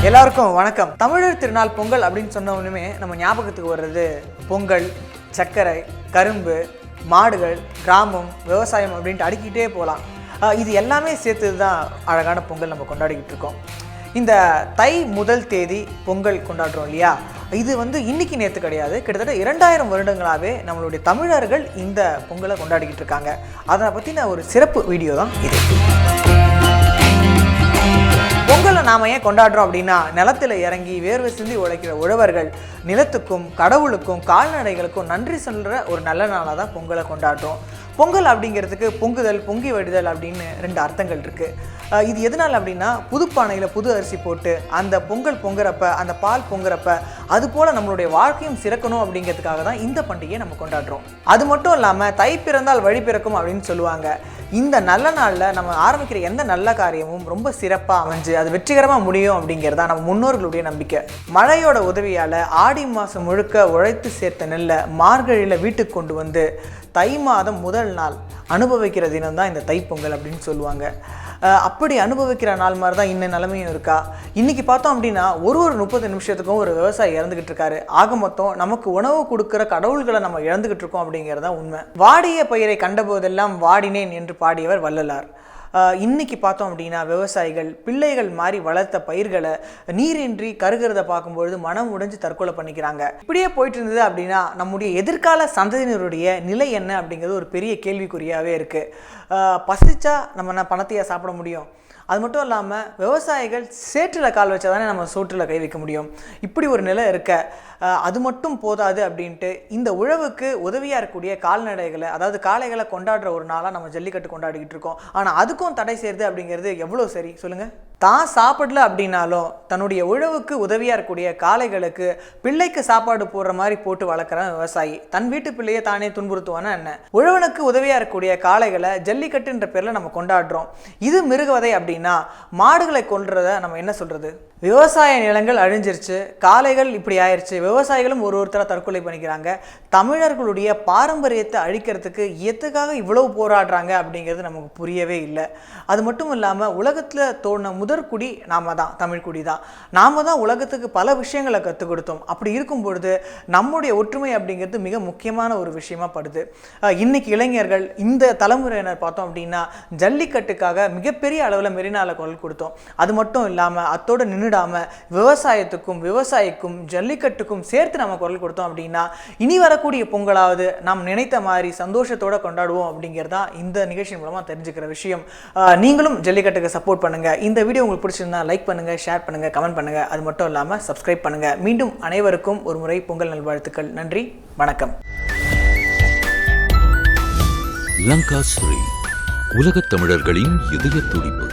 எல்லாருக்கும் வணக்கம். தமிழர் திருநாள் பொங்கல் அப்படின்னு சொன்ன உடனே நம்ம ஞாபகத்துக்கு வர்றது பொங்கல், சர்க்கரை, கரும்பு, மாடுகள், கிராமம், விவசாயம் அப்படின்ட்டு அடுக்கிட்டே போகலாம். இது எல்லாமே சேர்த்து தான் அழகான பொங்கல் நம்ம கொண்டாடிக்கிட்டு இருக்கோம். இந்த தை முதல் தேதி பொங்கல் கொண்டாடுறோம் இல்லையா? இது இன்னைக்கு நேற்று கிடையாது. கிட்டத்தட்ட 2000 வருடங்களாகவே நம்மளுடைய தமிழர்கள் இந்த பொங்கலை கொண்டாடிக்கிட்டு இருக்காங்க. அதை பற்றின ஒரு சிறப்பு வீடியோ தான் இது. பொங்கலை நாம் ஏன் கொண்டாடுறோம் அப்படின்னா, நிலத்தில் இறங்கி வேர்வை சிந்தி உழைக்கிற உழவர்கள், நிலத்துக்கும் கடவுளுக்கும் கால்நடைகளுக்கும் நன்றி சொல்கிற ஒரு நல்ல நாளாக தான் பொங்கலை கொண்டாடுறோம். பொங்கல் அப்படிங்கிறதுக்கு பொங்குதல், பொங்கி வடிதல் அப்படின்னு 2 அர்த்தங்கள் இருக்குது. இது எதனால் அப்படின்னா, புதுப்பானையில் புது அரிசி போட்டு அந்த பொங்கல் பொங்குறப்ப, அந்த பால் பொங்குறப்ப அது போல் நம்மளுடைய வாழ்க்கையும் சிறக்கணும் அப்படிங்கிறதுக்காக தான் இந்த பண்டிகையை நம்ம கொண்டாடுறோம். அது மட்டும் இல்லாமல் தை பிறந்தால் வழி பிறக்கும் அப்படின்னு சொல்லுவாங்க. இந்த நல்ல நாளில் நம்ம ஆரம்பிக்கிற எந்த நல்ல காரியமும் ரொம்ப சிறப்பாக அமைஞ்சு அது வெற்றிகரமாக முடியும் அப்படிங்கிறதா நம்ம முன்னோர்களுடைய நம்பிக்கை. மழையோட உதவியால் ஆடி மாதம் முழுக்க உழைத்து சேர்த்த நெல்லை மார்கழியில் வீட்டுக்கு கொண்டு வந்து தை மாதம் முதல் நாள் அனுபவிக்கிற தினம் தான் இந்த தைப்பொங்கல் அப்படின்னு சொல்லுவாங்க. அப்படி அனுபவிக்கிற நாள் மாதிரி தான் இன்னும் நிலைமையும் இருக்கா. இன்றைக்கி பார்த்தோம் அப்படின்னா ஒரு 30 நிமிஷத்துக்கும் ஒரு விவசாயி இறந்துக்கிட்டு இருக்காரு. ஆக மொத்தம் நமக்கு உணவு கொடுக்குற கடவுள்களை நம்ம இழந்துக்கிட்டு இருக்கோம் அப்படிங்கிறதான் உண்மை. வாடிய பயிரை கண்டபோதெல்லாம் வாடினேன் என்று பாடியவர் வள்ளலார். இன்றைக்கி பார்த்தோம் அப்படின்னா விவசாயிகள் பிள்ளைகள் மாதிரி வளர்த்த பயிர்களை நீரின்றி கருகிறத பார்க்கும்பொழுது மனம் உடைஞ்சு தற்கொலை பண்ணிக்கிறாங்க. இப்படியே போயிட்டு இருந்தது அப்படின்னா நம்முடைய எதிர்கால சந்ததியினருடைய நிலை என்ன அப்படிங்கிறது ஒரு பெரிய கேள்விக்குறியாகவே இருக்குது. பசிச்சா நம்ம பணத்தையா சாப்பிட முடியும்? அது மட்டும் இல்லாமல் விவசாயிகள் சேற்றில் கால் வச்சா தானே நம்ம சோற்றில் கை வைக்க முடியும். இப்படி ஒரு நிலை இருக்க அது மட்டும் போதாது அப்படின்ட்டு இந்த உழவுக்கு உதவியாக இருக்கக்கூடிய கால்நடைகளை, அதாவது காளைகளை கொண்டாடுற ஒரு நாளாக நம்ம ஜல்லிக்கட்டு கொண்டாடிக்கிட்டு இருக்கோம். ஆனால் அதுக்கும் தடை செய்யுது அப்படிங்கிறது எவ்வளோ சரி சொல்லுங்கள்? தான் சாப்பிடல அப்படின்னாலும் தன்னுடைய உழவுக்கு உதவியாக இருக்கக்கூடிய காளைகளுக்கு பிள்ளைக்கு சாப்பாடு போடுற மாதிரி போட்டு வளர்க்குற விவசாயி தன் வீட்டு பிள்ளையை தானே துன்புறுத்துவானா என்ன? உழவனுக்கு உதவியாக இருக்கக்கூடிய காளைகளை ஜல்லிக்கட்டுன்ற பேரில் நம்ம கொண்டாடுறோம். இது மிருகவதை அப்படின்னா மாடுகளை கொல்றத நம்ம என்ன சொல்கிறது? விவசாய நிலங்கள் அழிஞ்சிருச்சு, காளைகள் இப்படி ஆயிடுச்சு, விவசாயிகளும் ஒருத்தராக தற்கொலை பண்ணிக்கிறாங்க. தமிழர்களுடைய பாரம்பரியத்தை அழிக்கிறதுக்கு எதுக்காக இவ்வளவு போராடுறாங்க அப்படிங்கிறது நமக்கு புரியவே இல்லை. அது மட்டும் இல்லாமல் உலகத்தில் தோணின முதற்குடி நாம் தான், தமிழ்குடி தான். நாம் தான் உலகத்துக்கு பல விஷயங்களை கற்றுக் கொடுத்தோம். அப்படி இருக்கும் பொழுது நம்முடைய ஒற்றுமை அப்படிங்கிறது மிக முக்கியமான ஒரு விஷயமா படுது. இன்னைக்கு இளைஞர்கள், இந்த தலைமுறையினர் பார்த்தோம் அப்படின்னா ஜல்லிக்கட்டுக்காக மிகப்பெரிய அளவில் மெரினால குரல் கொடுத்தோம். அது மட்டும் இல்லாமல் அத்தோடு நின்றுடாமல் விவசாயிக்கும் ஜல்லிக்கட்டுக்கும் சேர்த்து நம்ம குரல் கொடுத்தோம் அப்படின்னா இனி வரக்கூடிய பொங்கலாவது நாம் நினைத்த மாதிரி சந்தோஷத்தோடு கொண்டாடுவோம் அப்படிங்கிறதா இந்த நிகழ்ச்சி மூலமாக தெரிஞ்சுக்கிற விஷயம். நீங்களும் ஜல்லிக்கட்டுக்கு சப்போர்ட் பண்ணுங்கள். இந்த வீடியோ உங்களுக்கு பிடிச்சிருந்தா லைக் பண்ணுங்கள், ஷேர் பண்ணுங்கள், கமெண்ட் பண்ணுங்கள். அது மட்டும் இல்லாமல் சப்ஸ்கிரைப் பண்ணுங்கள். மீண்டும் அனைவருக்கும் ஒரு முறை பொங்கல் நல்வாழ்த்துக்கள். நன்றி, வணக்கம். லங்கா ஸ்ரீ, உலகத் தமிழர்களின் இதய துடிப்பு.